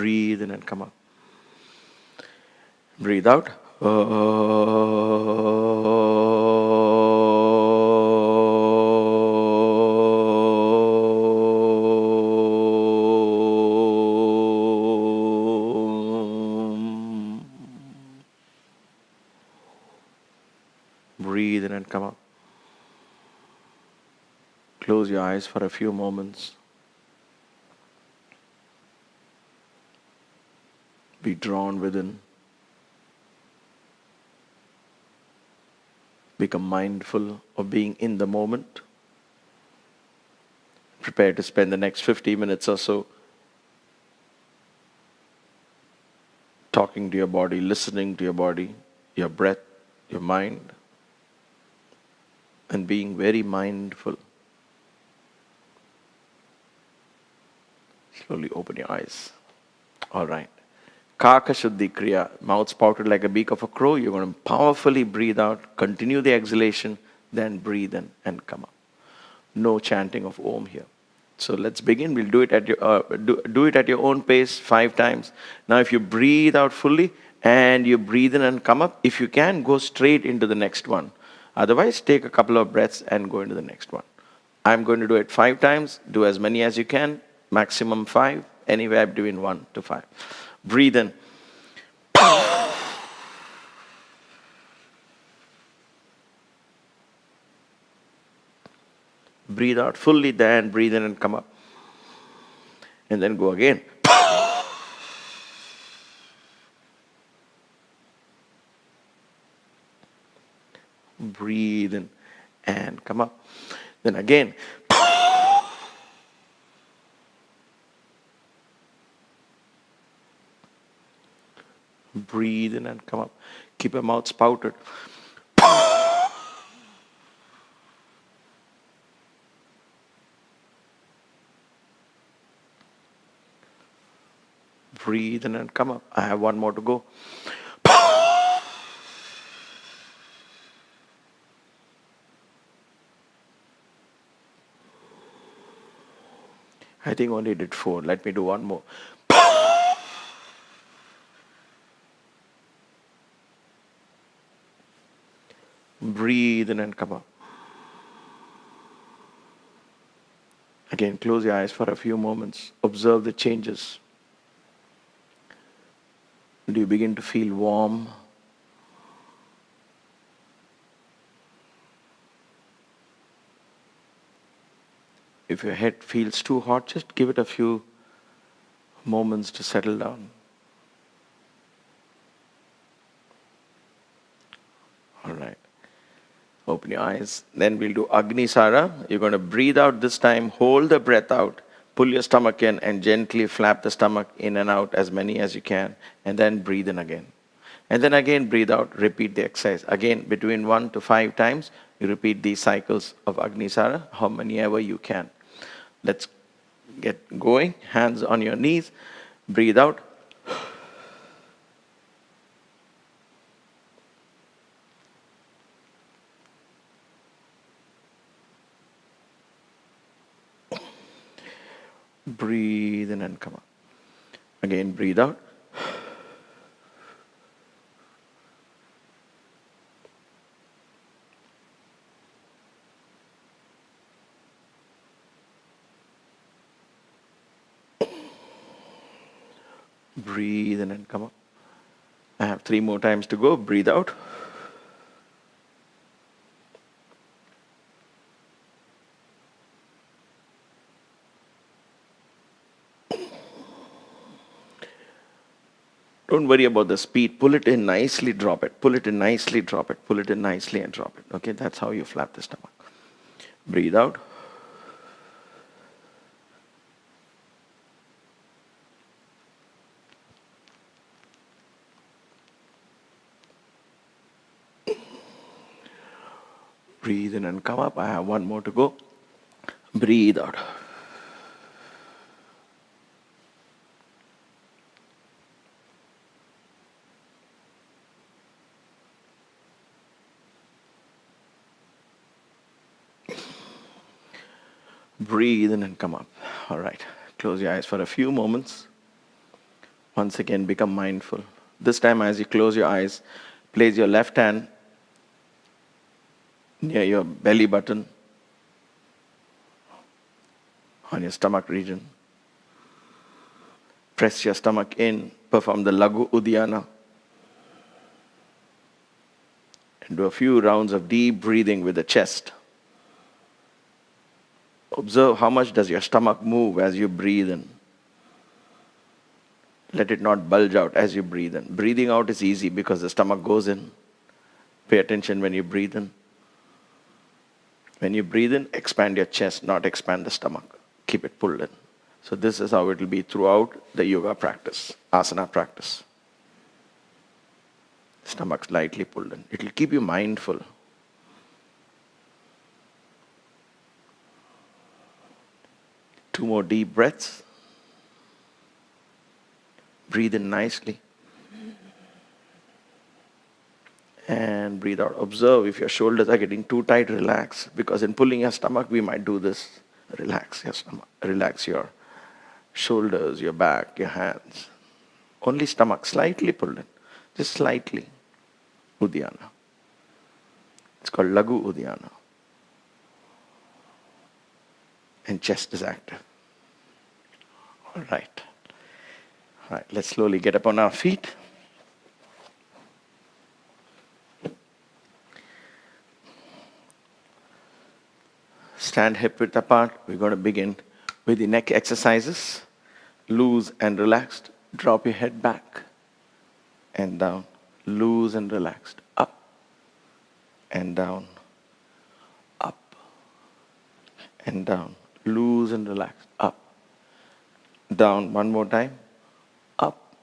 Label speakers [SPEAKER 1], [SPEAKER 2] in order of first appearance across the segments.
[SPEAKER 1] Breathe in and come up. Breathe out. Breathe in and come up. Close your eyes for a few moments. Be drawn within. Become mindful of being in the moment. Prepare to spend the next 50 minutes or so talking to your body, listening to your body, your breath, your mind, and being very mindful. Slowly open your eyes. All right. Kaka Shuddhi Kriya, mouth spouted like a beak of a crow. You're going to powerfully breathe out, continue the exhalation, then breathe in and come up. No chanting of Om here. So let's begin. We'll do it at your do it at your own pace 5 times. Now, if you breathe out fully and you breathe in and come up, if you can, go straight into the next one. Otherwise, take a couple of breaths and go into the next one. I'm going to do it 5 times. Do as many as you can. Maximum 5. Anywhere between 1 to 5. Breathe in. Breathe out fully, then breathe in and come up. And then go again. Breathe in and come up. Then again. Breathe in and come up. Keep your mouth spouted. Breathe in and come up. I have one more to go. I think only did 4. Let me do one more. Breathe in and come up. Again, close your eyes for a few moments. Observe the changes. Do you begin to feel warm? If your head feels too hot, just give it a few moments to settle down. All right. Open your eyes. Then we'll do Agni Sara. You're going to breathe out this time. Hold the breath out. Pull your stomach in and gently flap the stomach in and out as many as you can. And then breathe in again. And then again breathe out. Repeat the exercise. Again, between 1 to 5 times, you repeat these cycles of Agni Sara, how many ever you can. Let's get going. Hands on your knees. Breathe out. Breathe in and come up. Again, breathe out. Breathe in and come up. I have 3 more times to go. Breathe out. Don't worry about the speed. Pull it in nicely, drop it. Pull it in nicely, drop it. Pull it in nicely and drop it. Okay, that's how you flap the stomach. Breathe out. Breathe in and come up. I have 1 more to go. Breathe out. Breathe in and come up. All right. Close your eyes for a few moments. Once again, become mindful. This time, as you close your eyes, place your left hand near your belly button on your stomach region. Press your stomach in, perform the Lagu Uddiyana. And do a few rounds of deep breathing with the chest. Observe how much does your stomach move as you breathe in. Let it not bulge out as you breathe in. Breathing out is easy because the stomach goes in. Pay attention when you breathe in. When you breathe in, expand your chest, not expand the stomach. Keep it pulled in. So this is how it will be throughout the yoga practice, asana practice. Stomach slightly pulled in. It will keep you mindful. Two more deep breaths. Breathe in nicely. And breathe out. Observe if your shoulders are getting too tight, relax. Because in pulling your stomach, we might do this. Relax your stomach. Relax your shoulders, your back, your hands. Only stomach slightly pulled in. Just slightly. Uddiyana. It's called Lagu Uddiyana. And chest is active. All right. All right, let's slowly get up on our feet. Stand hip width apart. We're going to begin with the neck exercises. Loose and relaxed. Drop your head back and down. Loose and relaxed. Up and down. Up and down. Loose and relaxed. Up. Down. One more time. Up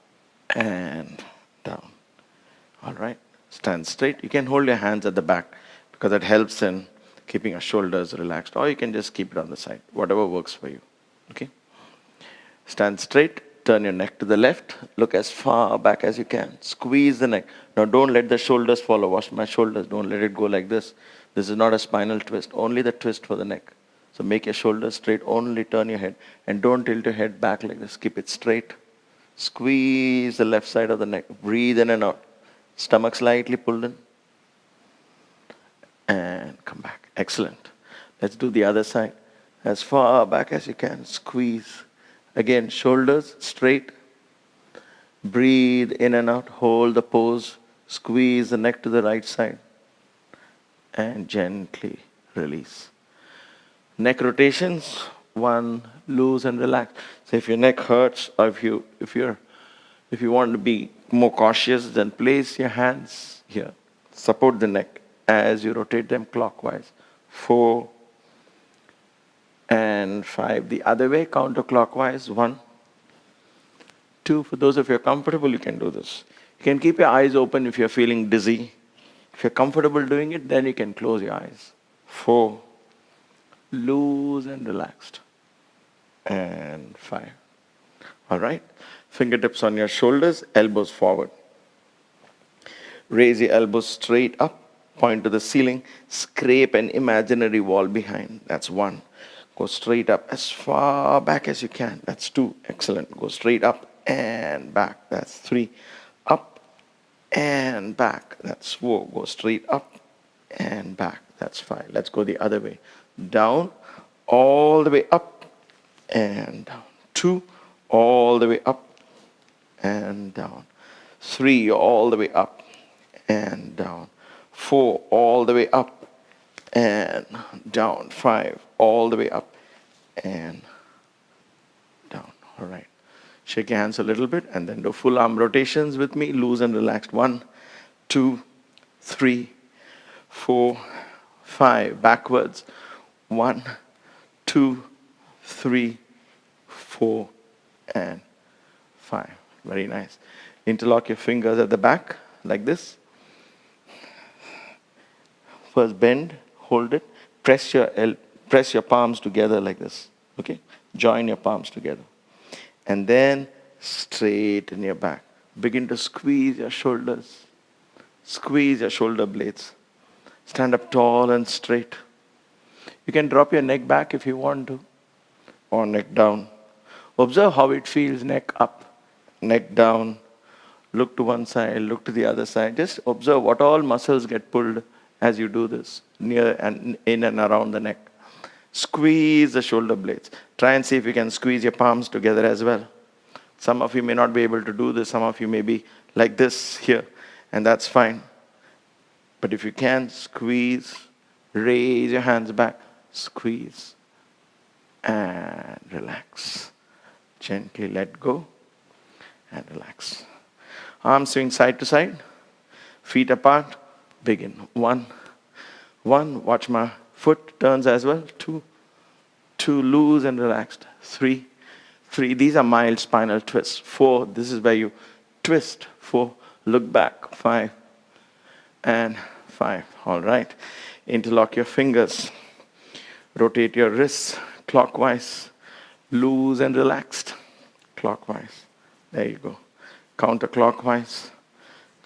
[SPEAKER 1] and down. All right. Stand straight. You can hold your hands at the back because that helps in keeping your shoulders relaxed. Or you can just keep it on the side. Whatever works for you. Okay. Stand straight. Turn your neck to the left. Look as far back as you can. Squeeze the neck. Now don't let the shoulders follow. Watch my shoulders. Don't let it go like this. This is not a spinal twist. Only the twist for the neck. So make your shoulders straight. Only turn your head. And don't tilt your head back like this. Keep it straight. Squeeze the left side of the neck. Breathe in and out. Stomach slightly pulled in. And come back. Excellent. Let's do the other side. As far back as you can. Squeeze. Again, shoulders straight. Breathe in and out. Hold the pose. Squeeze the neck to the right side. And gently release. Neck rotations. One, loose and relax. So if your neck hurts, or if you want to be more cautious, then place your hands here. Support the neck as you rotate them clockwise. 4 and 5. The other way, counterclockwise. 1, 2. For those of you who are comfortable, you can do this. You can keep your eyes open if you're feeling dizzy. If you're comfortable doing it, then you can close your eyes. 4. Loose and relaxed. And 5. All right. Fingertips on your shoulders, elbows forward. Raise your elbows straight up. Point to the ceiling. Scrape an imaginary wall behind. That's 1. Go straight up as far back as you can. That's 2. Excellent. Go straight up and back. That's 3. Up and back. That's 4. Go straight up and back. That's 5. Let's go the other way. Down, all the way up and down. 2, all the way up and down. 3, all the way up and down. 4, all the way up and down. 5, all the way up and down. All right. Shake your hands a little bit and then do full arm rotations with me. Loose and relaxed. 1, 2, 3, 4, 5. Backwards. 1, 2, 3, 4, and 5. Very nice. Interlock your fingers at the back like this. First bend, hold it, press your palms together like this. Okay? Join your palms together. And then straighten your back. Begin to squeeze your shoulders. Squeeze your shoulder blades. Stand up tall and straight. You can drop your neck back if you want to, or neck down. Observe how it feels, neck up neck down, look to one side, look to the other side. Just observe what all muscles get pulled as you do this, near and in and around the neck. Squeeze the shoulder blades. Try and see if you can squeeze your palms together as well. Some of you may not be able to do this. Some of you may be like this here, and that's fine. But if you can, squeeze, raise your hands back, squeeze, and relax. Gently let go and relax. Arms swing side to side, feet apart, begin. One, watch my foot turns as well. Two, loose and relaxed. Three, these are mild spinal twists. 4, this is where you twist. 4, look back. 5, and 5. All right. Interlock your fingers. Rotate your wrists clockwise. Loose and relaxed. Clockwise. There you go. Counterclockwise.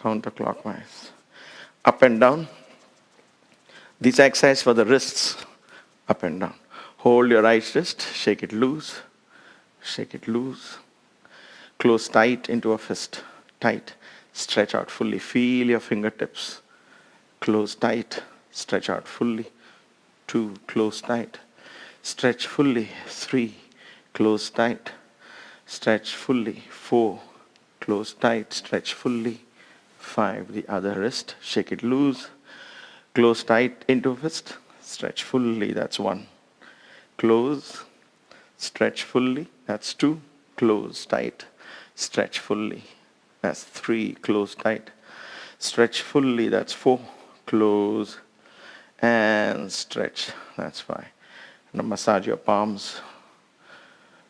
[SPEAKER 1] Counterclockwise. Up and down. This exercise for the wrists. Up and down. Hold your right wrist. Shake it loose. Shake it loose. Close tight into a fist. Tight. Stretch out fully. Feel your fingertips. Close tight. Stretch out fully. 2. Close tight. Stretch fully. 3. Close tight. Stretch fully. 4. Close tight. Stretch fully. 5. The other wrist. Shake it loose. Close tight into fist. Stretch fully. That's 1. Close. Stretch fully. That's 2. Close tight. Stretch fully. That's 3. Close tight. Stretch fully. That's 4. Close. And stretch. That's 5. Now massage your palms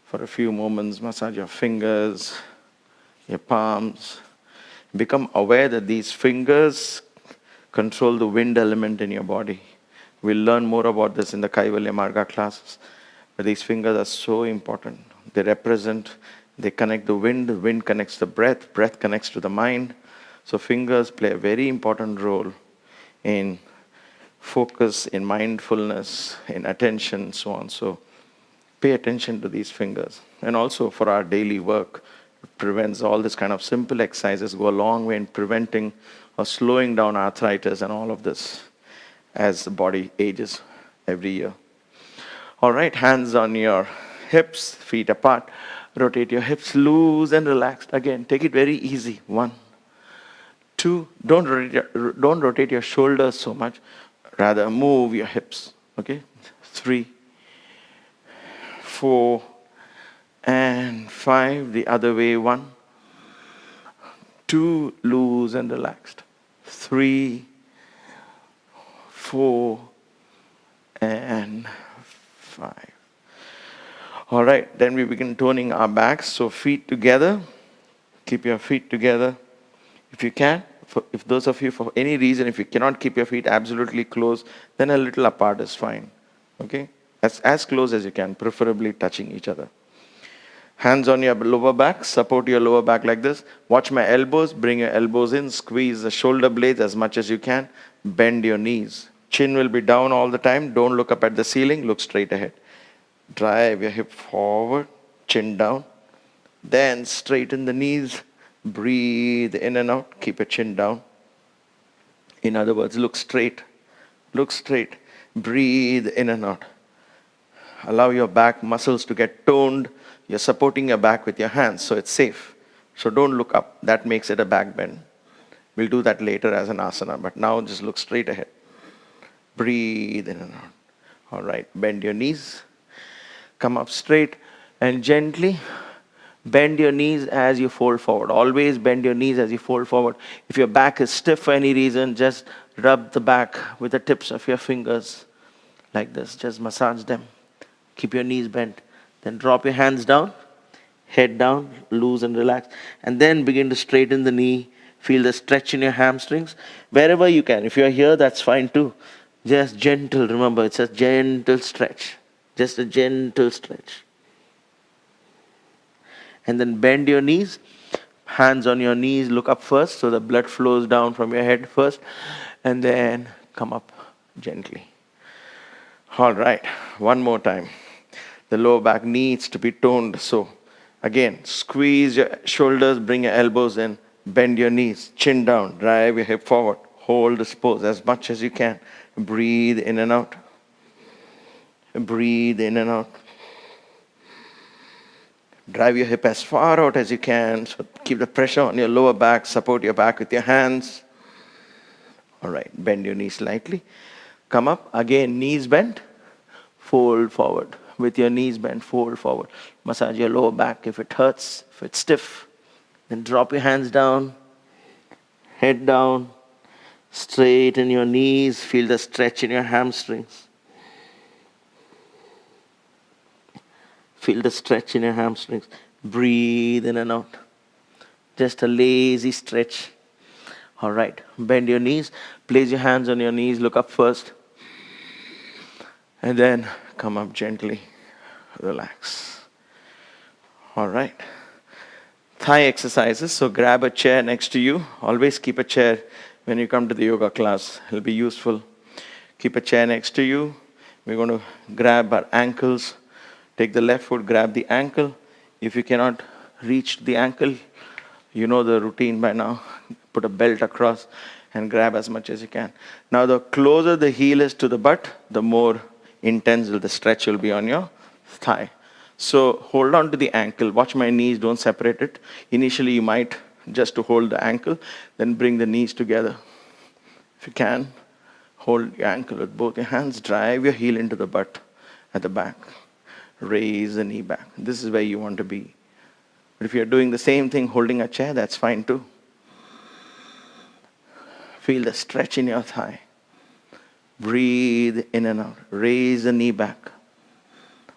[SPEAKER 1] for a few moments. Massage your fingers, your palms. Become aware that these fingers control the wind element in your body. We'll learn more about this in the Kaivalya Marga classes. But these fingers are so important. They connect the wind connects the breath connects to the mind. So fingers play a very important role in focus, in mindfulness, in attention, so on. So pay attention to these fingers. And also for our daily work, it prevents all this kind of simple exercises, go a long way in preventing or slowing down arthritis and all of this as the body ages every year. All right, hands on your hips, feet apart. Rotate your hips loose and relaxed. Again, take it very easy. 1, 2, don't rotate your shoulders so much. Rather, move your hips. Okay? 3, 4, and 5. The other way. 1, 2, loose and relaxed. 3, 4, and 5. All right, then we begin toning our backs. So feet together. Keep your feet together. If you can, if those of you, for any reason, if you cannot keep your feet absolutely close, then a little apart is fine. Okay? As close as you can, preferably touching each other. Hands on your lower back, support your lower back like this. Watch my elbows, bring your elbows in, squeeze the shoulder blades as much as you can. Bend your knees. Chin will be down all the time. Don't look up at the ceiling, look straight ahead. Drive your hip forward, chin down. Then straighten the knees. Breathe in and out. Keep your chin down. In other words, look straight. Look straight. Breathe in and out. Allow your back muscles to get toned. You're supporting your back with your hands, so it's safe. So don't look up. That makes it a back bend. We'll do that later as an asana, but now just look straight ahead. Breathe in and out. All right, bend your knees. Come up straight and gently bend your knees as you fold forward. Always bend your knees as you fold forward. If your back is stiff for any reason, just rub the back with the tips of your fingers like this. Just massage them. Keep your knees bent. Then drop your hands down, head down, loose and relax. And then begin to straighten the knee. Feel the stretch in your hamstrings. Wherever you can. If you're here, that's fine too. Just gentle. Remember, it's a gentle stretch. Just a gentle stretch. And then bend your knees. Hands on your knees. Look up first so the blood flows down from your head first. And then come up gently. All right. One more time. The lower back needs to be toned. So Again, squeeze your shoulders, bring your elbows in, bend your knees, chin down, drive your hip forward. Hold this pose as much as you can. Breathe in and out. Breathe in and out. Drive your hip as far out as you can. So keep the pressure on your lower back. Support your back with your hands. All right, bend your knees slightly. Come up. Again, knees bent. Fold forward. With your knees bent, fold forward. Massage your lower back if it hurts, if it's stiff. Then drop your hands down. Head down. Straighten your knees. Feel the stretch in your hamstrings. Feel the stretch in your hamstrings. Breathe in and out. Just a lazy stretch. All right. Bend your knees. Place your hands on your knees. Look up first. And then come up gently. Relax. All right. Thigh exercises. So grab a chair next to you. Always keep a chair when you come to the yoga class. It'll be useful. Keep a chair next to you. We're going to grab our ankles. Take the left foot, grab the ankle. If you cannot reach the ankle, you know the routine by now. Put a belt across and grab as much as you can. Now, the closer the heel is to the butt, the more intense the stretch will be on your thigh. So hold on to the ankle. Watch my knees, don't separate it. Initially, you might just to hold the ankle, then bring the knees together. If you can, hold your ankle with both your hands. Drive your heel into the butt at the back. Raise the knee back. This is where you want to be. But if you're doing the same thing, holding a chair, that's fine too. Feel the stretch in your thigh. Breathe in and out. Raise the knee back.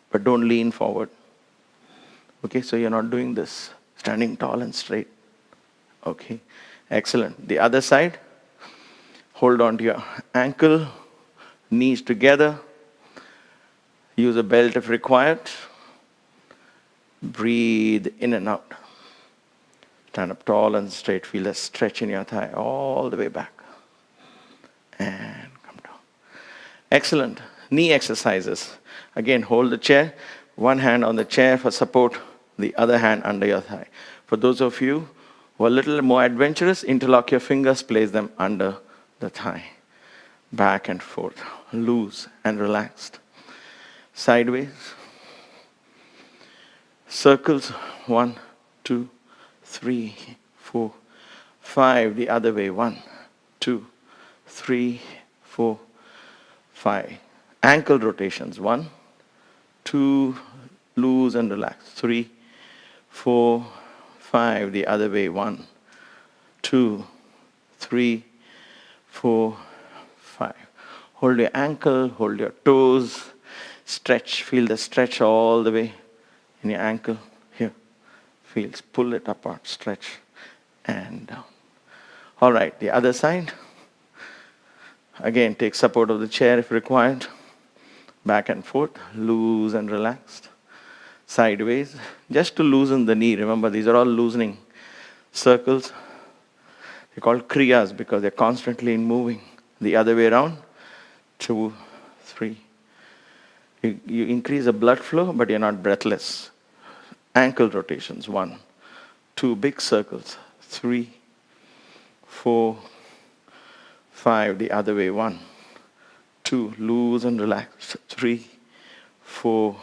[SPEAKER 1] But don't lean forward. Okay, so you're not doing this. Standing tall and straight. Okay, excellent. The other side. Hold on to your ankle. Knees together. Use a belt if required. Breathe in and out. Stand up tall and straight. Feel a stretch in your thigh all the way back. And come down. Excellent. Knee exercises. Again, hold the chair. One hand on the chair for support. The other hand under your thigh. For those of you who are a little more adventurous, interlock your fingers. Place them under the thigh. Back and forth. Loose and relaxed. Sideways. Circles. 1, 2, 3, 4, 5. The other way. 1, 2, 3, 4, 5. Ankle rotations. 1, 2, loose and relax. 3, 4, 5. The other way. 1, 2, 3, 4, 5. Hold your ankle. Hold your toes. Stretch, feel the stretch all the way in your ankle. Here, feels, pull it apart, stretch, and down. All right, the other side. Again, take support of the chair if required. Back and forth, loose and relaxed. Sideways, just to loosen the knee. Remember, these are all loosening circles. They're called Kriyas because they're constantly moving. The other way around, 2, 3. You increase the blood flow, but you're not breathless. Ankle rotations. 1, 2 big circles. 3, 4, 5. The other way. 1, 2. Loose and relax. 3, 4,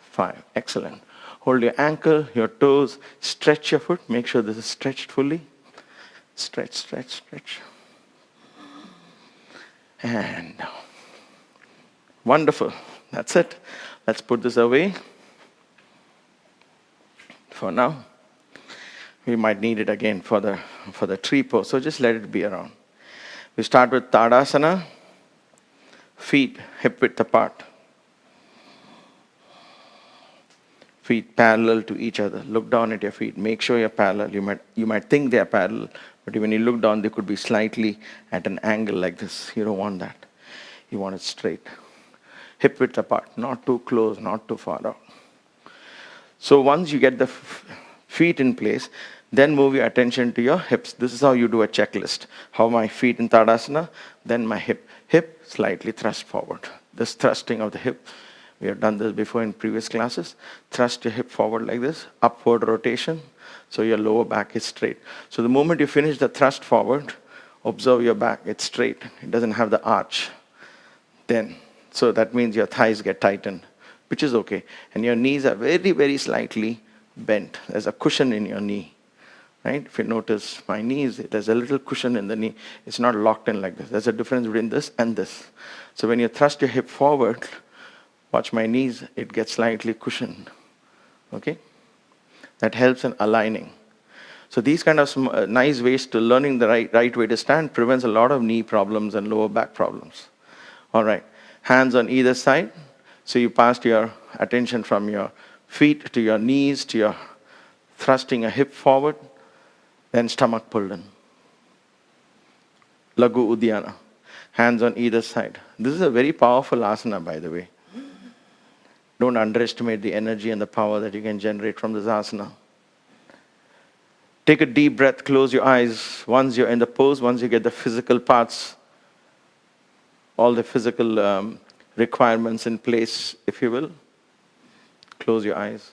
[SPEAKER 1] 5. Excellent. Hold your ankle, your toes. Stretch your foot. Make sure this is stretched fully. Stretch, stretch, stretch. And down. Wonderful. That's it. Let's put this away for now. We might need it again for the tree pose, so just let it be around. We start with Tadasana. Feet hip width apart. Feet parallel to each other. Look down at your feet. Make sure you're parallel. You might think they're parallel, but when you look down, they could be slightly at an angle like this. You don't want that. You want it straight. Hip width apart, not too close, not too far out. So once you get the feet in place, then move your attention to your hips. This is how you do a checklist. How my feet in Tadasana, then my hip. Hip slightly thrust forward. This thrusting of the hip We have done this before in previous classes. Thrust your hip forward like this, upward rotation, so your lower back is straight. So the moment you finish the thrust forward, observe your back, it's straight. It doesn't have the arch. Then, so that means your thighs get tightened, which is okay. And your knees are very, very slightly bent. There's a cushion in your knee, right? If you notice my knees, there's a little cushion in the knee. It's not locked in like this. There's a difference between this and this. So when you thrust your hip forward, watch my knees, it gets slightly cushioned, okay? That helps in aligning. So these kind of nice ways to learning the right way to stand prevents a lot of knee problems and lower back problems. All right, hands on either side. So you passed your attention from your feet to your knees, to your thrusting a hip forward, then stomach pulled in. Lagu Uddiyana, hands on either side. This is a very powerful asana, by the way. Don't underestimate the energy and the power that you can generate from this asana. Take a deep breath, close your eyes. Once you're in the pose, once you get the physical parts, all the physical requirements in place, if you will, close your eyes.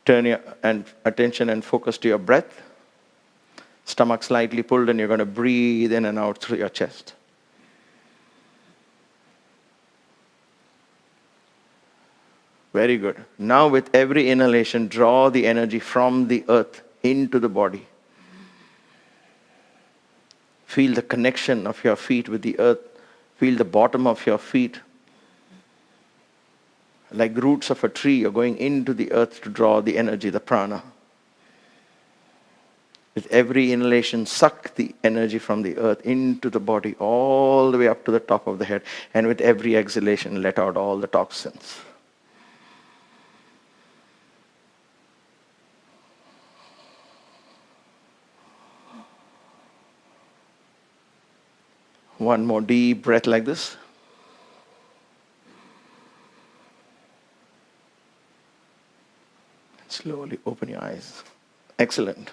[SPEAKER 1] Turn your attention and focus to your breath. Stomach slightly pulled, and you're going to breathe in and out through your chest. Very good. Now with every inhalation, draw the energy from the earth into the body. Feel the connection of your feet with the earth. Feel the bottom of your feet. Like roots of a tree, you're going into the earth to draw the energy, the prana. With every inhalation, suck the energy from the earth into the body, all the way up to the top of the head. And with every exhalation, let out all the toxins. One more deep breath like this. Slowly open your eyes. Excellent.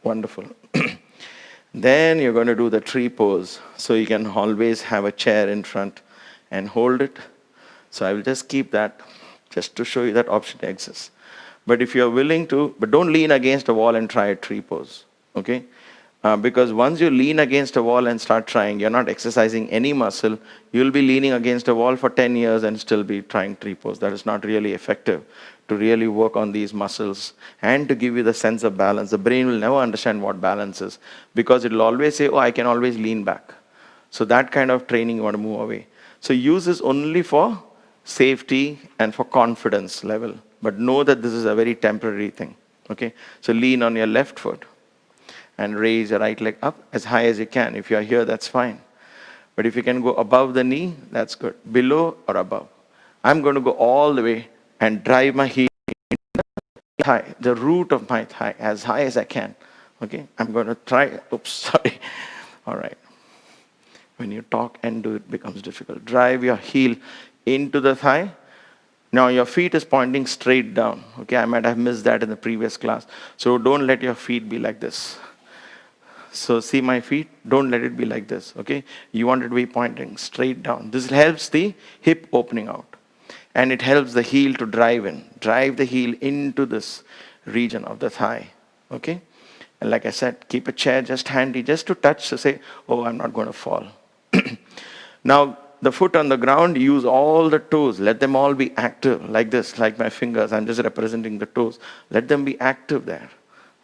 [SPEAKER 1] Wonderful. Then you're going to do the tree pose. So you can always have a chair in front and hold it. So I will just keep that just to show you that option exists. But if you're willing to, but don't lean against a wall and try a tree pose. Okay? Because once you lean against a wall and start trying, you're not exercising any muscle. You'll be leaning against a wall for 10 years and still be trying tree pose. That is not really effective to really work on these muscles and to give you the sense of balance. The brain will never understand what balance is because it will always say, oh, I can always lean back. So that kind of training you want to move away. So use this only for safety and for confidence level. But know that this is a very temporary thing. Okay? So lean on your left foot. And raise your right leg up as high as you can. If you're here, that's fine. But if you can go above the knee, that's good. Below or above. I'm going to go all the way and drive my heel into the thigh, the root of my thigh, as high as I can. Okay? I'm going to try. Oops, sorry. All right. When you talk and do it becomes difficult. Drive your heel into the thigh. Now your feet is pointing straight down. Okay, I might have missed that in the previous class. So don't let your feet be like this. So see my feet, don't let it be like this, okay? You want it to be pointing straight down. This helps the hip opening out. And it helps the heel to drive in. Drive the heel into this region of the thigh, okay? And like I said, keep a chair just handy, just to touch, to say, oh, I'm not going to fall. Now, the foot on the ground, use all the toes. Let them all be active, like this, like my fingers. I'm just representing the toes. Let them be active there,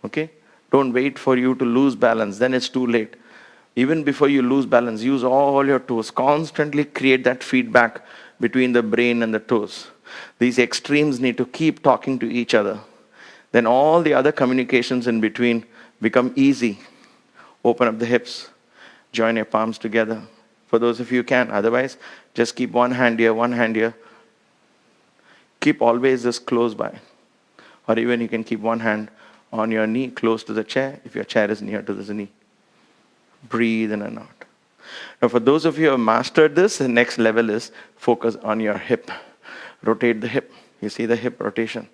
[SPEAKER 1] okay? Don't wait for you to lose balance, then it's too late. Even before you lose balance, use all your toes. Constantly create that feedback between the brain and the toes. These extremes need to keep talking to each other. Then all the other communications in between become easy. Open up the hips. Join your palms together. For those of you who can. Otherwise, just keep one hand here, one hand here. Keep always this close by. Or even you can keep one hand on your knee, close to the chair, if your chair is near to the knee. Breathe in and out. Now, for those of you who have mastered this, the next level is focus on your hip. Rotate the hip. You see the hip rotation.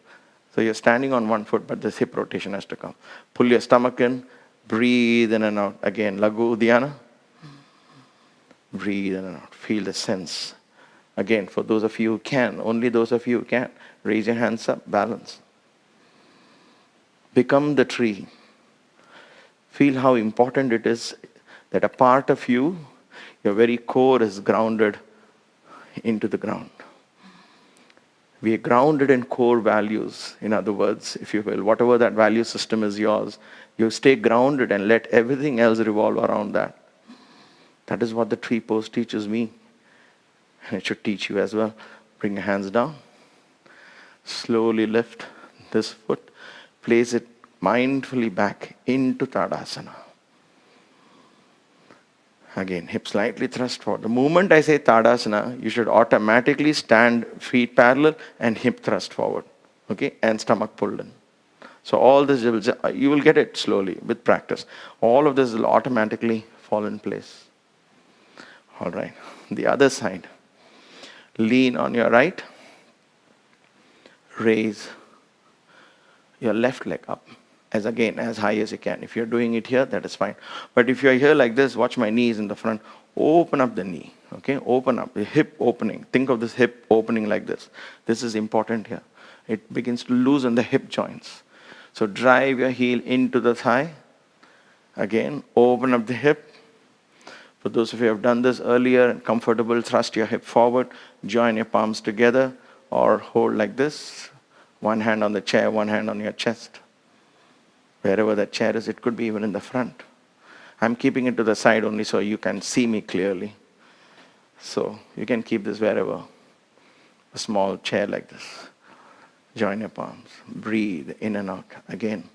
[SPEAKER 1] So you're standing on one foot, but this hip rotation has to come. Pull your stomach in. Breathe in and out. Again, Lagu Uddiyana. Breathe in and out. Feel the sense. Again, for those of you who can, only those of you who can, raise your hands up, balance. Become the tree. Feel how important it is that a part of you, your very core, is grounded into the ground. We are grounded in core values, in other words, if you will. Whatever that value system is yours, you stay grounded and let everything else revolve around that. That is what the tree pose teaches me. And it should teach you as well. Bring your hands down. Slowly lift this foot. Place it mindfully back into Tadasana. Again, hip slightly thrust forward. The moment I say Tadasana, you should automatically stand feet parallel and hip thrust forward. Okay? And stomach pulled in. So all this, you will get it slowly with practice. All of this will automatically fall in place. All right. The other side. Lean on your right. Raise your left leg up. As high as you can. If you're doing it here, that is fine. But if you're here like this, watch my knees in the front. Open up the knee. Okay? Open up. The hip opening. Think of this hip opening like this. This is important here. It begins to loosen the hip joints. So drive your heel into the thigh. Again, open up the hip. For those of you who have done this earlier and comfortable, thrust your hip forward. Join your palms together or hold like this. One hand on the chair, one hand on your chest. Wherever that chair is, it could be even in the front. I'm keeping it to the side only so you can see me clearly. So you can keep this wherever. A small chair like this. Join your palms. Breathe in and out. Again.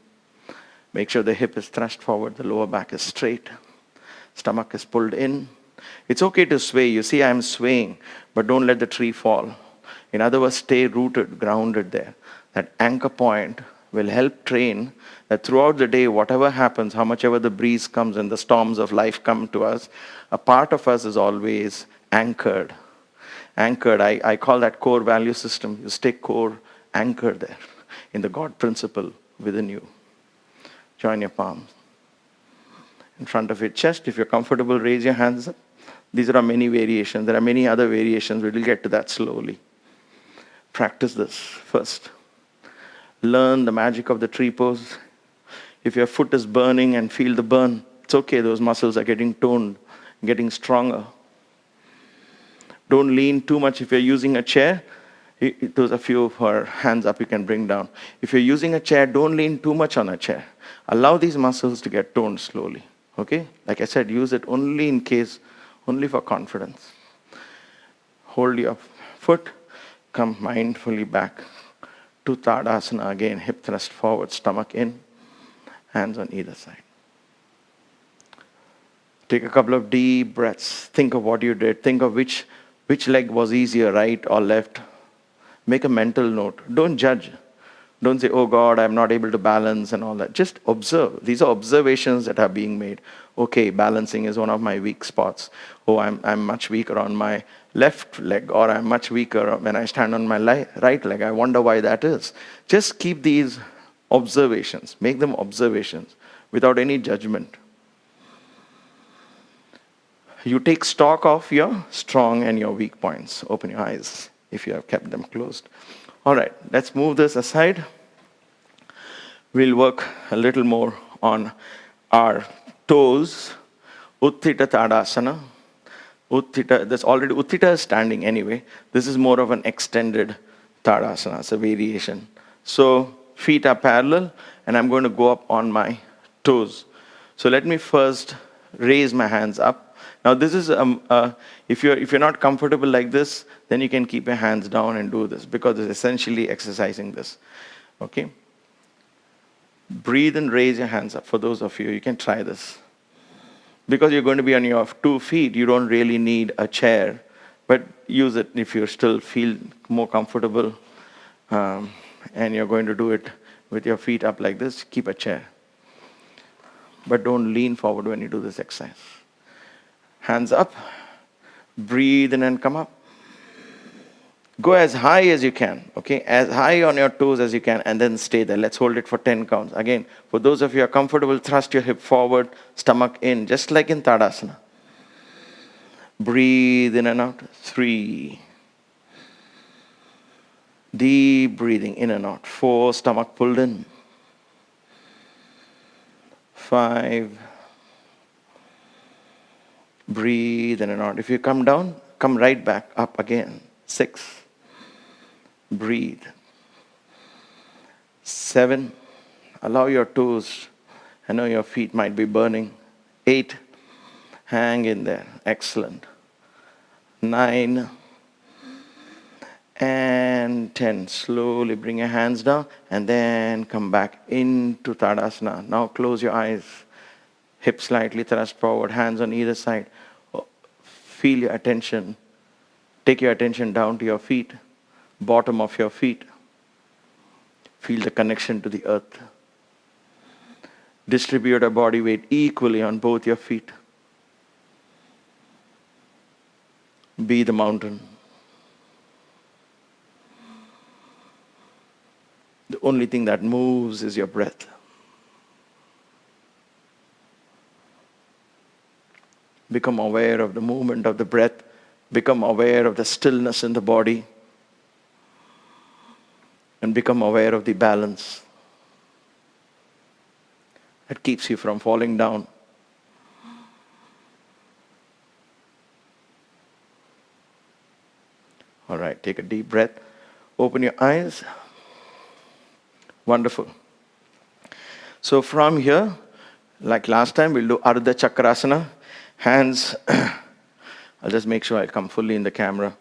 [SPEAKER 1] Make sure the hip is thrust forward. The lower back is straight. Stomach is pulled in. It's okay to sway. You see, I'm swaying, but don't let the tree fall. In other words, stay rooted, grounded there. That anchor point will help train that throughout the day, whatever happens, how much ever the breeze comes and the storms of life come to us, a part of us is always anchored. Anchored, I call that core value system. You stay core anchored there in the God principle within you. Join your palms. In front of your chest, if you're comfortable, raise your hands up. These are many variations. There are many other variations. We'll get to that slowly. Practice this first. Learn the magic of the tree pose. If your foot is burning and feel the burn, it's okay. Those muscles are getting toned, getting stronger. Don't lean too much. If you're using a chair, those are few of our hands up you can bring down. If you're using a chair, don't lean too much on a chair. Allow these muscles to get toned slowly. Okay? Like I said, use it only in case, only for confidence. Hold your foot. Come mindfully back to Tadasana again. Hip thrust forward, stomach in. Hands on either side. Take a couple of deep breaths. Think of what you did. Think of which leg was easier, right or left. Make a mental note. Don't judge. Don't say, oh God, I'm not able to balance and all that. Just observe. These are observations that are being made. Okay, balancing is one of my weak spots. Oh, I'm much weaker on my left leg, or I'm much weaker when I stand on my right leg. I wonder why that is. Just keep these observations. Make them observations without any judgment. You take stock of your strong and your weak points. Open your eyes if you have kept them closed. All right, let's move this aside. We'll work a little more on our toes. Utthita Tadasana. Utthita, that's already, Utthita is standing anyway. This is more of an extended Tadasana. It's a variation. So feet are parallel, and I'm going to go up on my toes. So let me first raise my hands up. Now this is, if you're not comfortable like this, then you can keep your hands down and do this, because it's essentially exercising this. Okay? Breathe and raise your hands up. For those of you, you can try this. Because you're going to be on your 2 feet, you don't really need a chair, but use it if you still feel more comfortable, and you're going to do it with your feet up like this. Keep a chair. But don't lean forward when you do this exercise. Hands up. Breathe in and come up. Go as high as you can, okay? As high on your toes as you can, and then stay there. Let's hold it for 10 counts. Again, for those of you who are comfortable, thrust your hip forward, stomach in, just like in Tadasana. Breathe in and out. 3, Deep breathing in and out. 4, stomach pulled in. 5, breathe in and out. If you come down, come right back up again. 6, breathe. 7, allow your toes. I know your feet might be burning. 8, hang in there. Excellent. 9 and 10. Slowly bring your hands down and then come back into Tadasana. Now close your eyes. Hips slightly thrust forward, hands on either side. Feel your attention. Take your attention down to your feet, bottom of your feet. Feel the connection to the earth. Distribute your body weight equally on both your feet. Be the mountain. The only thing that moves is your breath. Become aware of the movement of the breath. Become aware of the stillness in the body. And become aware of the balance that keeps you from falling down. All right, take a deep breath. Open your eyes. Wonderful. So from here, like last time, we'll do Ardha Chakrasana. Hands, I'll just make sure I come fully in the camera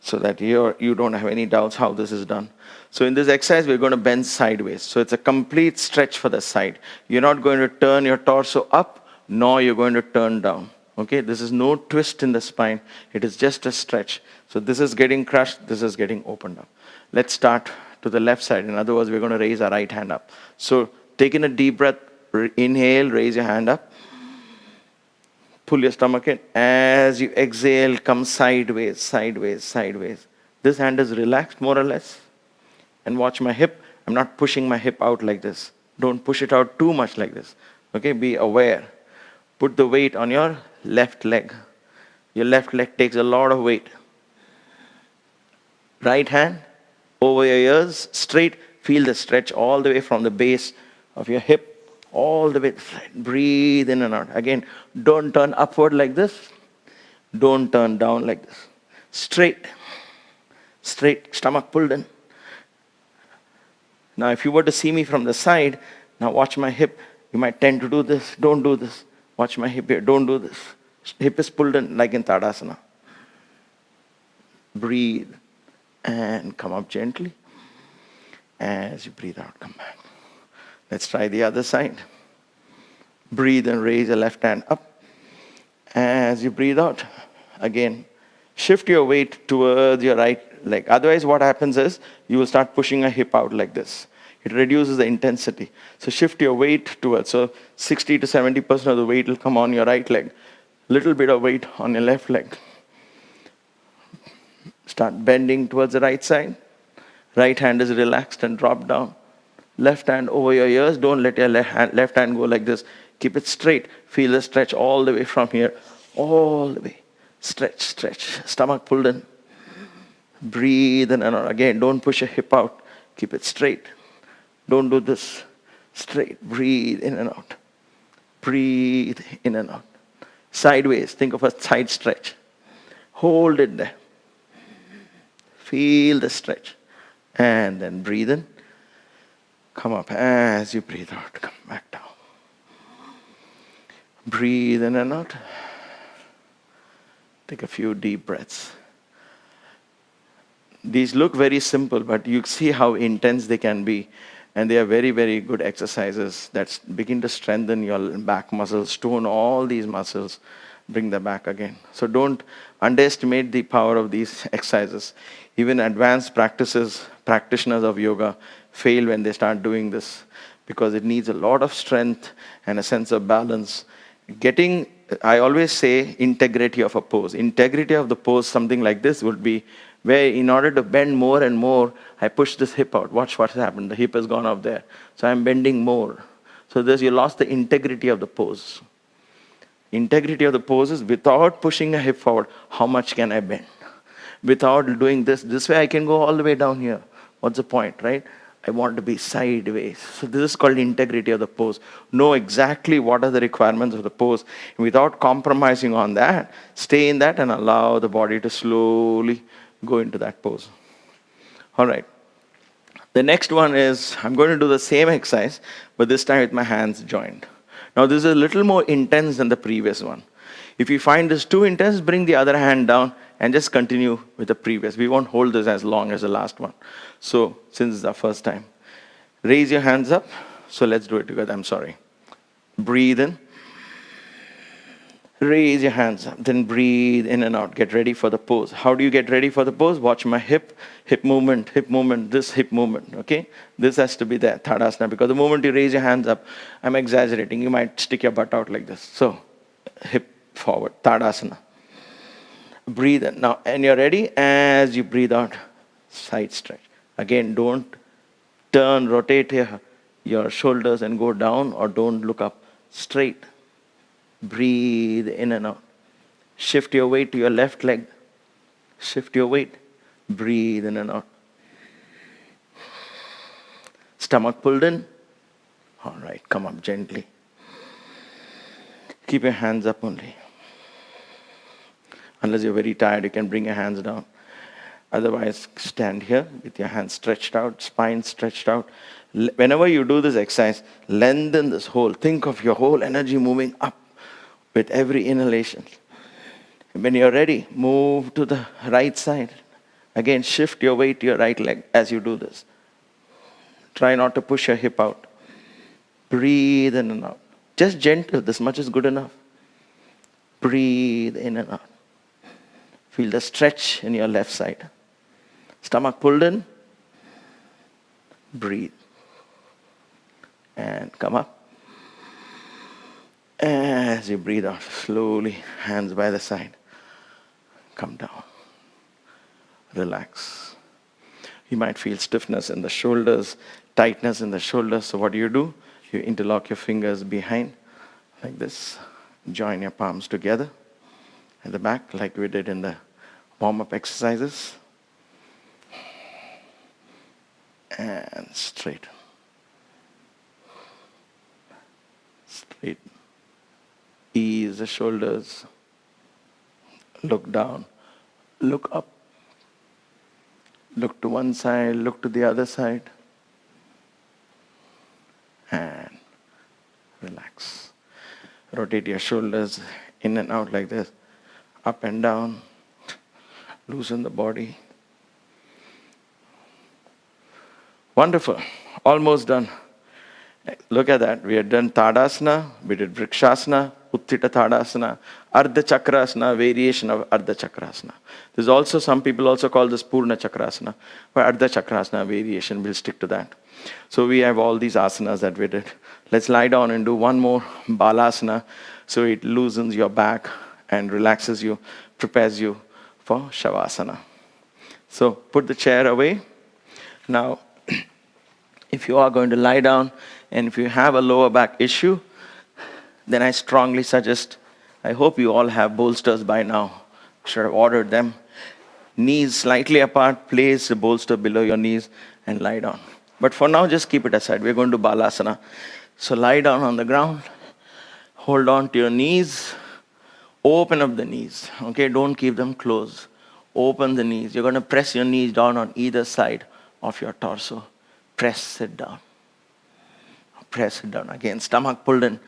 [SPEAKER 1] so that you don't have any doubts how this is done. So in this exercise, we're going to bend sideways. So it's a complete stretch for the side. You're not going to turn your torso up, nor you're going to turn down. Okay, this is no twist in the spine. It is just a stretch. So this is getting crushed, this is getting opened up. Let's start to the left side. In other words, we're going to raise our right hand up. So take in a deep breath, inhale, raise your hand up. Pull your stomach in. As you exhale, come sideways, sideways, sideways. This hand is relaxed more or less. And watch my hip. I'm not pushing my hip out like this. Don't push it out too much like this. Okay, be aware. Put the weight on your left leg. Your left leg takes a lot of weight. Right hand over your ears, straight. Feel the stretch all the way from the base of your hip, all the way. Breathe in and out. Again, don't turn upward like this. Don't turn down like this. Straight. Straight, stomach pulled in. Now, if you were to see me from the side, now watch my hip. You might tend to do this. Don't do this. Watch my hip here. Don't do this. Hip is pulled in like in Tadasana. Breathe and come up gently. As you breathe out, come back. Let's try the other side. Breathe and raise your left hand up. As you breathe out, again, shift your weight towards your right leg. Otherwise, what happens is you will start pushing a hip out like this. It reduces the intensity. So shift your weight towards. So 60 to 70% of the weight will come on your right leg. Little bit of weight on your left leg. Start bending towards the right side. Right hand is relaxed and drop down. Left hand over your ears. Don't let your left hand go like this. Keep it straight. Feel the stretch all the way from here. All the way. Stretch, stretch. Stomach pulled in. Breathe in and out. Again, don't push your hip out. Keep it straight. Don't do this. Straight. Breathe in and out. Breathe in and out. Sideways. Think of a side stretch. Hold it there. Feel the stretch. And then breathe in. Come up. As you breathe out, come back down. Breathe in and out. Take a few deep breaths. These look very simple, but you see how intense they can be. And they are very, very good exercises that begin to strengthen your back muscles, tone all these muscles, bring them back again. So don't underestimate the power of these exercises. Even advanced practitioners of yoga fail when they start doing this because it needs a lot of strength and a sense of balance. I always say integrity of a pose. Integrity of the pose, something like this would be where in order to bend more and more, I push this hip out. Watch what's happened. The hip has gone up there. So I'm bending more. So you lost the integrity of the pose. Integrity of the pose is without pushing a hip forward, how much can I bend? Without doing this way I can go all the way down here. What's the point, right? I want to be sideways. So this is called integrity of the pose. Know exactly what are the requirements of the pose. Without compromising on that, stay in that and allow the body to slowly go into that pose. All right. The next one is, I'm going to do the same exercise, but this time with my hands joined. Now this is a little more intense than the previous one. If you find this too intense, bring the other hand down and just continue with the previous. We won't hold this as long as the last one. So, since it's our first time, raise your hands up. So let's do it together. I'm sorry. Breathe in. Raise your hands up. Then breathe in and out. Get ready for the pose. How do you get ready for the pose? Watch my hip movement, this hip movement. Okay? This has to be there, Tadasana. Because the moment you raise your hands up, I'm exaggerating. You might stick your butt out like this. So, hip forward, Tadasana. Breathe in. Now, and you're ready. As you breathe out, side stretch. Again, don't turn, rotate your shoulders and go down, or don't look up. Straight. Breathe in and out. Shift your weight to your left leg. Shift your weight. Breathe in and out. Stomach pulled in. All right, come up gently. Keep your hands up only. Unless you're very tired, you can bring your hands down. Otherwise, stand here with your hands stretched out, spine stretched out. Whenever you do this exercise, lengthen this whole. Think of your whole energy moving up with every inhalation. When you're ready, move to the right side. Again, shift your weight to your right leg as you do this. Try not to push your hip out. Breathe in and out. Just gentle, this much is good enough. Breathe in and out. Feel the stretch in your left side. Stomach pulled in. Breathe. And come up. As you breathe out, slowly, hands by the side. Come down. Relax. You might feel stiffness in the shoulders, tightness in the shoulders. So what do? You interlock your fingers behind, like this. Join your palms together at the back, like we did in the warm-up exercises. And straight. Straight. Ease the shoulders. Look down. Look up. Look to one side. Look to the other side. And relax. Rotate your shoulders in and out like this. Up and down. Loosen the body. Wonderful. Almost done. Look at that. We had done Tadasana, we did Vrikshasana, Utthita Tadasana, Ardha Chakrasana, variation of Ardha Chakrasana. There's also, some people also call this Purna Chakrasana, but Ardha Chakrasana variation, we'll stick to that. So we have all these asanas that we did. Let's lie down and do one more Balasana, so it loosens your back and relaxes you, prepares you for Savasana. So put the chair away. Now, if you are going to lie down, and if you have a lower back issue, then I strongly suggest, I hope you all have bolsters by now. Should have ordered them. Knees slightly apart, place the bolster below your knees and lie down. But for now, just keep it aside. We're going to Balasana. So lie down on the ground. Hold on to your knees. Open up the knees. Okay, don't keep them closed. Open the knees. You're going to press your knees down on either side of your torso. Press it down. Press it down. Again, stomach pulled in.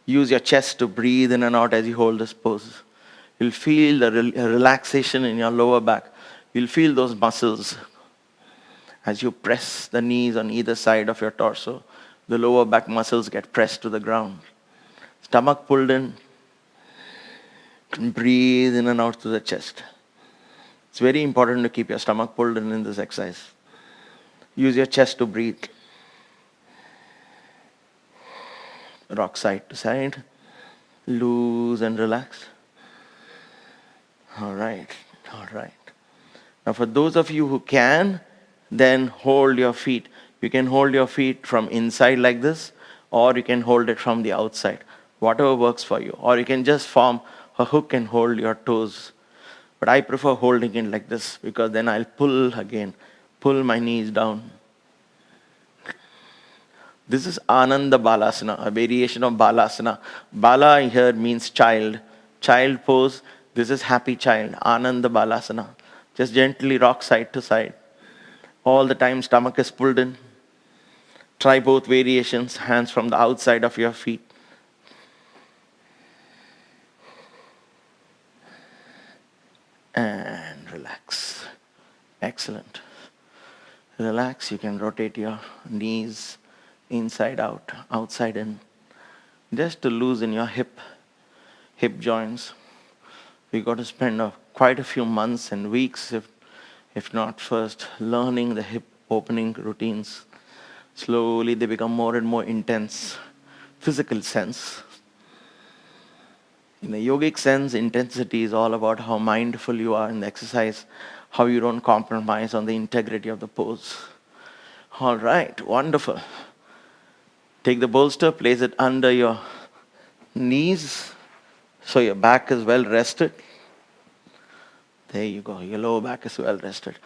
[SPEAKER 1] Use your chest to breathe in and out as you hold this pose. You'll feel the relaxation in your lower back. You'll feel those muscles as you press the knees on either side of your torso. The lower back muscles get pressed to the ground. Stomach pulled in. Breathe in and out to the chest. It's very important to keep your stomach pulled in this exercise. Use your chest to breathe. Rock side to side. Loose and relax. All right. All right. Now for those of you who can, then hold your feet. You can hold your feet from inside like this, or you can hold it from the outside. Whatever works for you. Or you can just form a hook and hold your toes. But I prefer holding it like this, because then I'll pull again. Pull my knees down. This is Ananda Balasana, a variation of Balasana. Bala here means child. Child pose. This is happy child. Ananda Balasana. Just gently rock side to side. All the time stomach is pulled in. Try both variations. Hands from the outside of your feet. And relax. Excellent. Relax. You can rotate your knees inside out, outside in. Just to loosen your hip joints. We got to spend quite a few months and weeks, if not first, learning the hip opening routines. Slowly they become more and more intense. Physical sense. In the yogic sense, intensity is all about how mindful you are in the exercise, how you don't compromise on the integrity of the pose. All right, wonderful. Take the bolster, place it under your knees so your back is well rested. There you go, your lower back is well rested.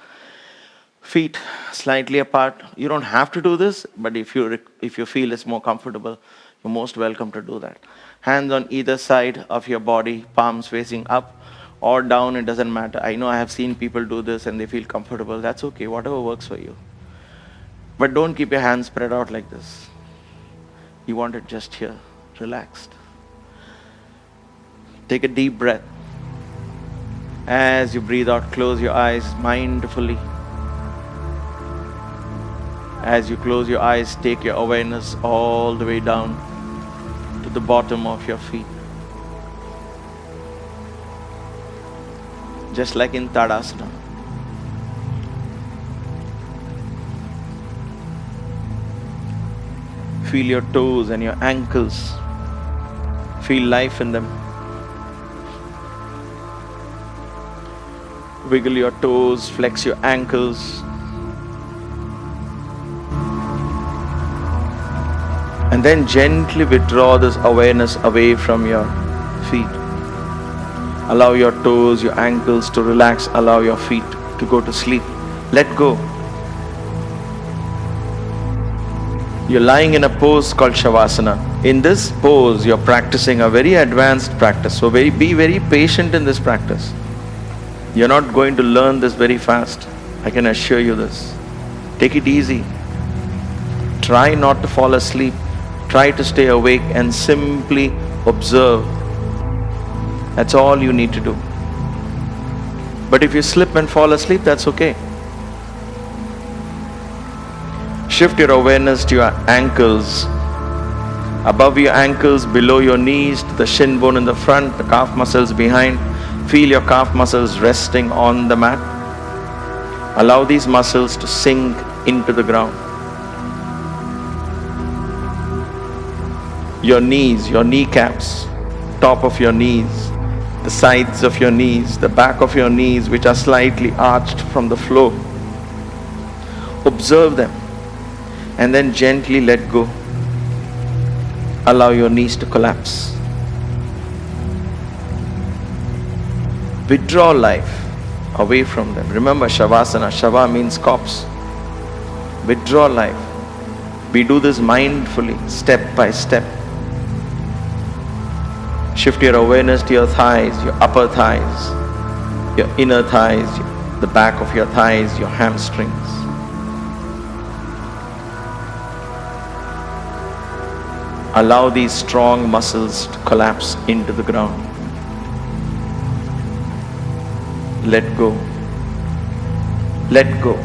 [SPEAKER 1] Feet slightly apart. You don't have to do this, but if you feel it's more comfortable, you're most welcome to do that. Hands on either side of your body, palms facing up or down, it doesn't matter. I know I have seen people do this and they feel comfortable. That's okay, whatever works for you. But don't keep your hands spread out like this. You want it just here, relaxed. Take a deep breath. As you breathe out, close your eyes mindfully. As you close your eyes, take your awareness all the way down to the bottom of your feet. Just like in Tadasana. Feel your toes and your ankles. Feel life in them. Wiggle your toes, flex your ankles. And then gently withdraw this awareness away from your feet. Allow your toes, your ankles to relax. Allow your feet to go to sleep. Let go. You're lying in a pose called Savasana. In this pose, you're practicing a very advanced practice. So be very patient in this practice. You're not going to learn this very fast. I can assure you this. Take it easy. Try not to fall asleep. Try to stay awake and simply observe. That's all you need to do. But if you slip and fall asleep, that's okay. Shift your awareness to your ankles. Above your ankles, below your knees, to the shin bone in the front, the calf muscles behind. Feel your calf muscles resting on the mat. Allow these muscles to sink into the ground. Your knees, your kneecaps, top of your knees, the sides of your knees, the back of your knees, which are slightly arched from the floor. Observe them and then gently let go. Allow your knees to collapse. Withdraw life away from them. Remember Savasana. Shava means corpse. Withdraw life. We do this mindfully, step by step. Shift your awareness to your thighs, your upper thighs, your inner thighs, the back of your thighs, your hamstrings. Allow these strong muscles to collapse into the ground. Let go. Let go.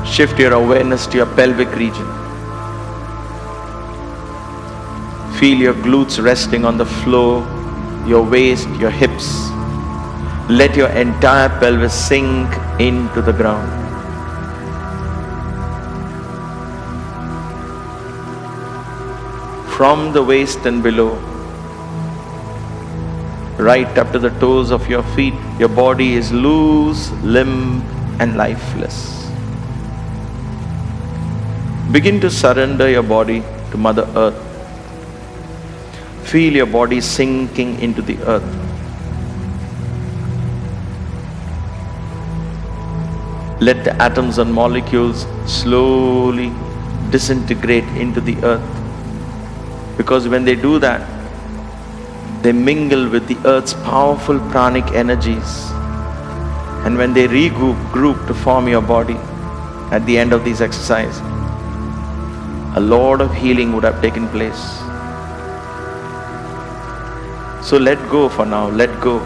[SPEAKER 1] Shift your awareness to your pelvic region. Feel your glutes resting on the floor, your waist, your hips. Let your entire pelvis sink into the ground. From the waist and below, right up to the toes of your feet, your body is loose, limp, and lifeless. Begin to surrender your body to Mother Earth. Feel your body sinking into the earth. Let the atoms and molecules slowly disintegrate into the earth. Because when they do that, they mingle with the earth's powerful pranic energies. And when they regroup to form your body, at the end of this exercise, a lot of healing would have taken place. So let go for now, let go.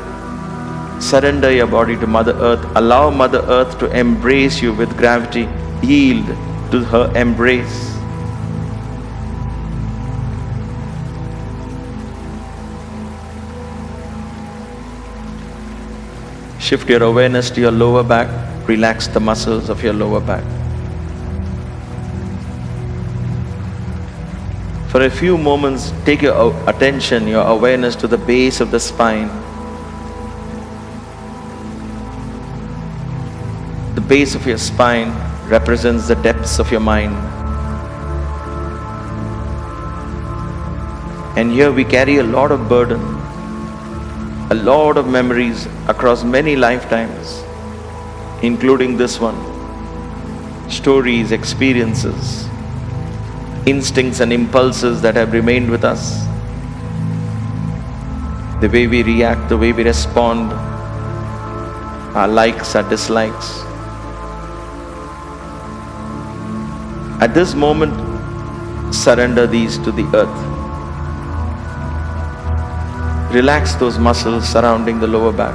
[SPEAKER 1] Surrender your body to Mother Earth. Allow Mother Earth to embrace you with gravity. Yield to her embrace. Shift your awareness to your lower back. Relax the muscles of your lower back. For a few moments, take your attention, your awareness to the base of the spine. The base of your spine represents the depths of your mind. And here we carry a lot of burden, a lot of memories across many lifetimes, including this one. Stories, experiences, instincts and impulses that have remained with us. The way we react, the way we respond, our likes, our dislikes. At this moment, surrender these to the earth. Relax those muscles surrounding the lower back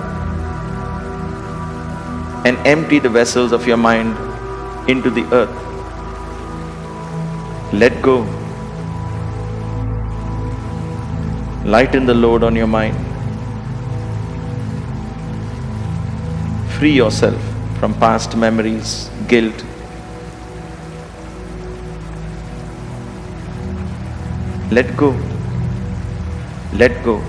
[SPEAKER 1] and empty the vessels of your mind into the earth. Let go. Lighten the load on your mind. Free yourself from past memories, guilt. Let go. Let go.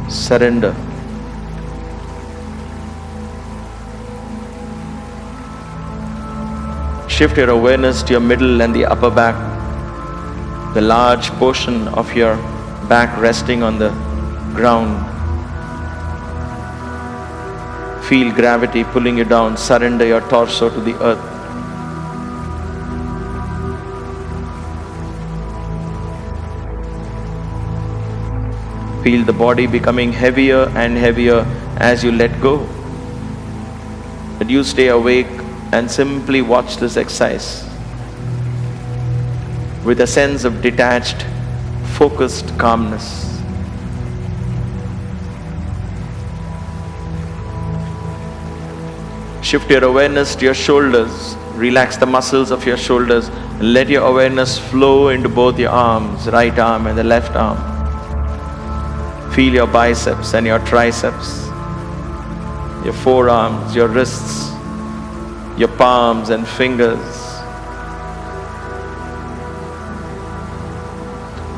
[SPEAKER 1] Surrender. Shift your awareness to your middle and the upper back, the large portion of your back resting on the ground. Feel gravity pulling you down. Surrender your torso to the earth. Feel the body becoming heavier and heavier as you let go. But you stay awake and simply watch this exercise with a sense of detached, focused calmness. Shift your awareness to your shoulders. Relax the muscles of your shoulders. Let your awareness flow into both your arms, right arm and the left arm. Feel your biceps and your triceps, your forearms, your wrists, your palms and fingers.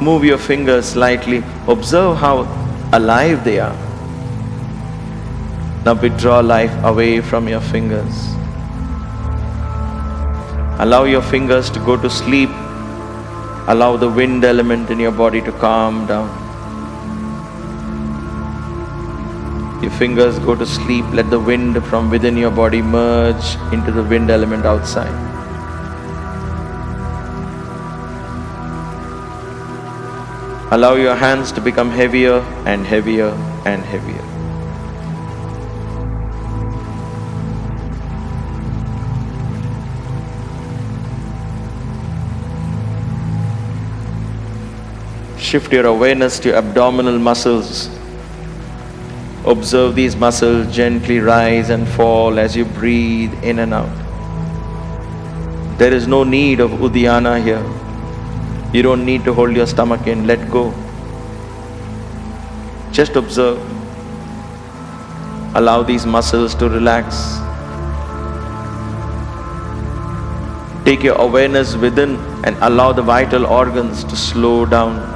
[SPEAKER 1] Move your fingers slightly. Observe how alive they are. Now withdraw life away from your fingers. Allow your fingers to go to sleep. Allow the wind element in your body to calm down. Your fingers go to sleep. Let the wind from within your body merge into the wind element outside. Allow your hands to become heavier and heavier and heavier. Shift your awareness to your abdominal muscles. Observe these muscles gently rise and fall as you breathe in and out. There is no need of Uddiyana here. You don't need to hold your stomach in. Let go. Just observe. Allow these muscles to relax. Take your awareness within and allow the vital organs to slow down.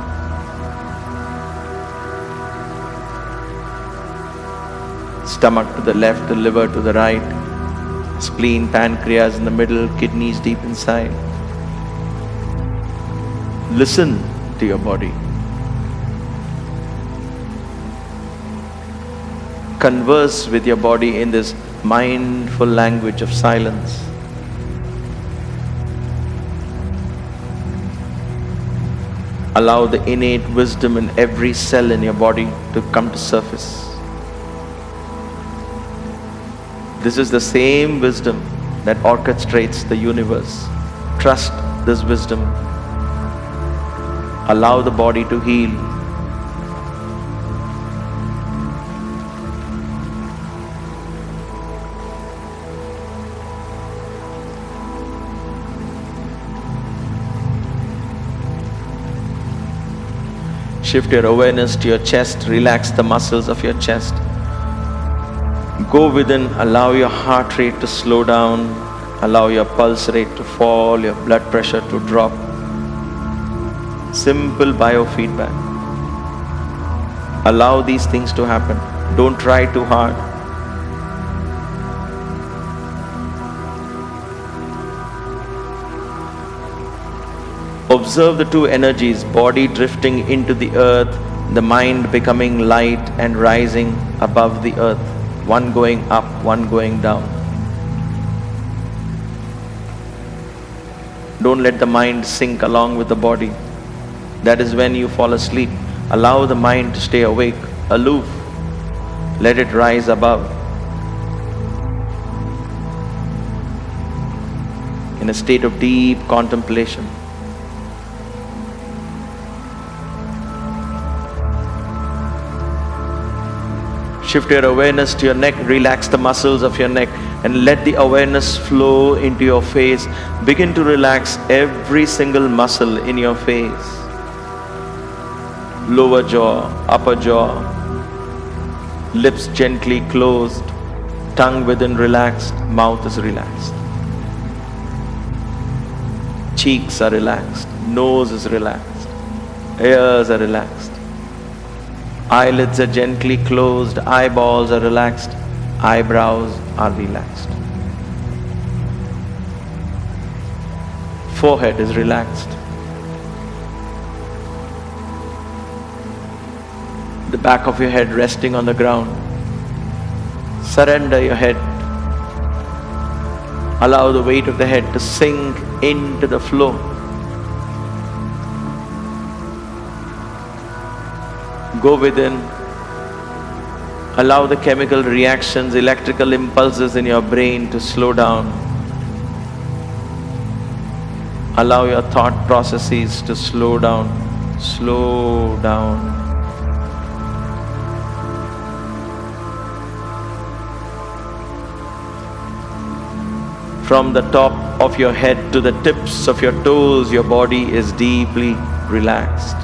[SPEAKER 1] Stomach to the left, the liver to the right, spleen, pancreas in the middle, kidneys deep inside. Listen to your body. converse with your body in this mindful language of silence. Allow the innate wisdom in every cell in your body to come to surface. This is the same wisdom that orchestrates the universe. Trust this wisdom. Allow the body to heal. Shift your awareness to your chest. Relax the muscles of your chest. Go within. Allow your heart rate to slow down. Allow your pulse rate to fall, your blood pressure to drop. Simple biofeedback. Allow these things to happen. Don't try too hard. Observe the two energies, body drifting into the earth, the mind becoming light and rising above the earth. One going up, one going down. Don't let the mind sink along with the body. That is when you fall asleep. Allow the mind to stay awake, aloof. Let it rise above. In a state of deep contemplation. Shift your awareness to your neck. Relax the muscles of your neck and let the awareness flow into your face. Begin to relax every single muscle in your face. Lower jaw, upper jaw, lips gently closed, tongue within relaxed, mouth is relaxed. Cheeks are relaxed, nose is relaxed, ears are relaxed. Eyelids are gently closed, eyeballs are relaxed, eyebrows are relaxed. Forehead is relaxed. The back of your head resting on the ground. Surrender your head. Allow the weight of the head to sink into the floor. Go within. Allow the chemical reactions, electrical impulses in your brain to slow down. Allow your thought processes to slow down. Slow down. From the top of your head to the tips of your toes, your body is deeply relaxed.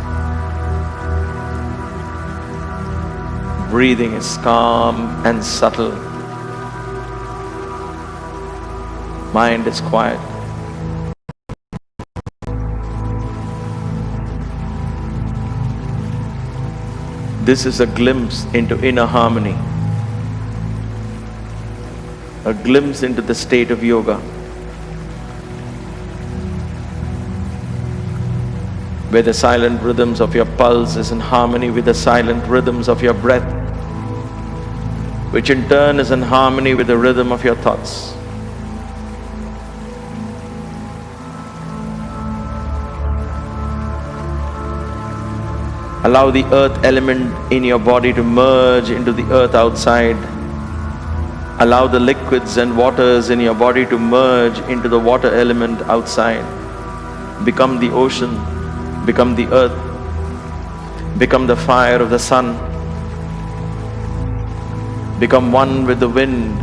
[SPEAKER 1] Breathing is calm and subtle. Mind is quiet. This is a glimpse into inner harmony. A glimpse into the state of yoga. Where the silent rhythms of your pulse is in harmony with the silent rhythms of your breath, which in turn is in harmony with the rhythm of your thoughts. Allow the earth element in your body to merge into the earth outside. Allow the liquids and waters in your body to merge into the water element outside. Become the ocean, become the earth, become the fire of the sun, become one with the wind,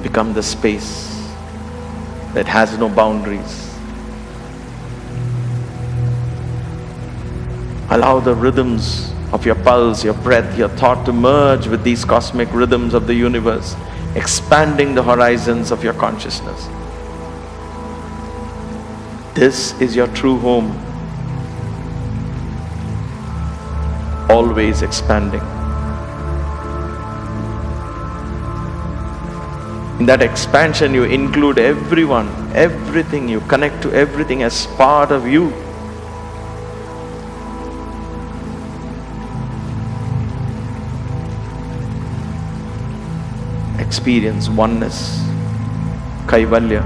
[SPEAKER 1] become the space that has no boundaries. Allow the rhythms of your pulse, your breath, your thought to merge with these cosmic rhythms of the universe, expanding the horizons of your consciousness. This is your true home, always expanding. In that expansion, you include everyone, everything, you connect to everything as part of you. Experience oneness, Kaivalya.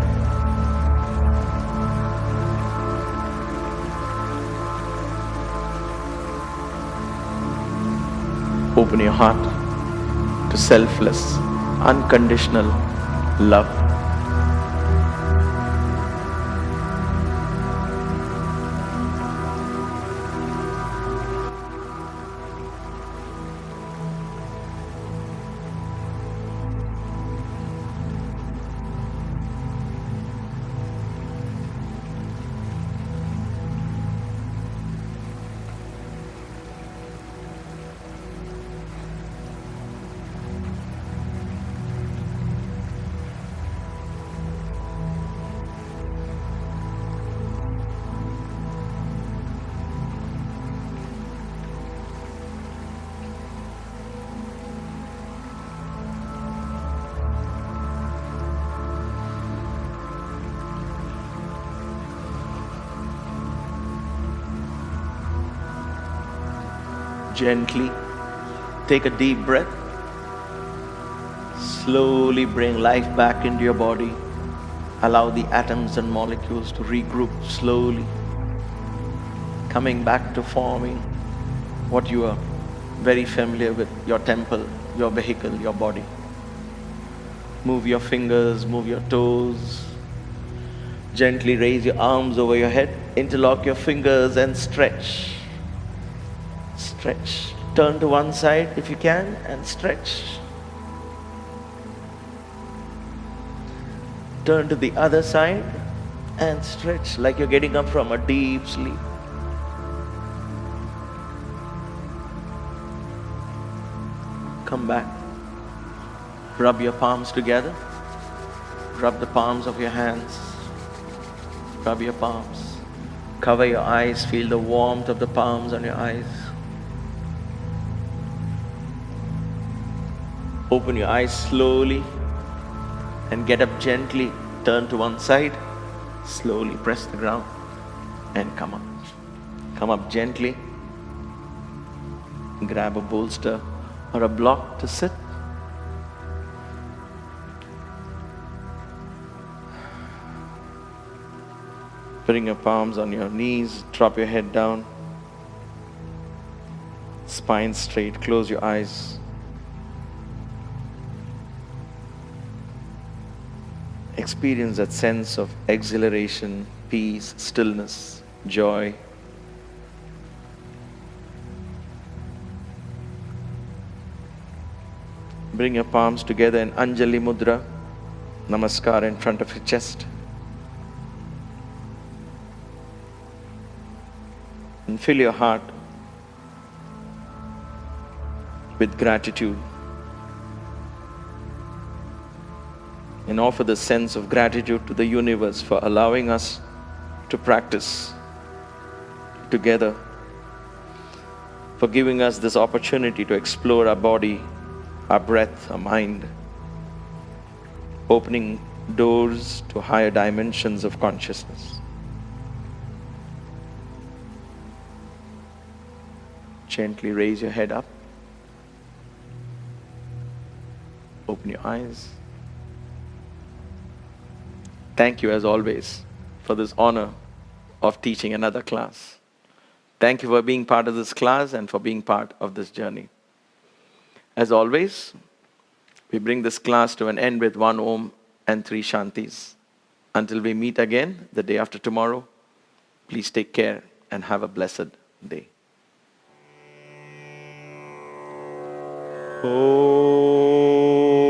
[SPEAKER 1] Open your heart to selfless, unconditional love. Gently take a deep breath. Slowly bring life back into your body. Allow the atoms and molecules to regroup slowly, coming back to forming what you are very familiar with, your temple, your vehicle, your body. Move your fingers, move your toes. Gently raise your arms over your head. Interlock your fingers and stretch. Stretch. Turn to one side if you can and stretch. Turn to the other side and stretch like you're getting up from a deep sleep. Come back. Rub your palms together. Rub the palms of your hands. Rub your palms. Cover your eyes. Feel the warmth of the palms on your eyes. Open your eyes slowly and get up gently. Turn to one side. Slowly press the ground and come up. Come up gently. Grab a bolster or a block to sit. Bring your palms on your knees. Drop your head down. Spine straight. Close your eyes. Experience that sense of exhilaration, peace, stillness, joy. Bring your palms together in Anjali Mudra, Namaskar in front of your chest. And fill your heart with gratitude. And offer the sense of gratitude to the universe for allowing us to practice together, for giving us this opportunity to explore our body, our breath, our mind, opening doors to higher dimensions of consciousness. Gently raise your head up. Open your eyes. Thank you, as always, for this honor of teaching another class. Thank you for being part of this class and for being part of this journey. As always, we bring this class to an end with 1 Om and 3 Shantis. Until we meet again the day after tomorrow, please take care and have a blessed day. Om.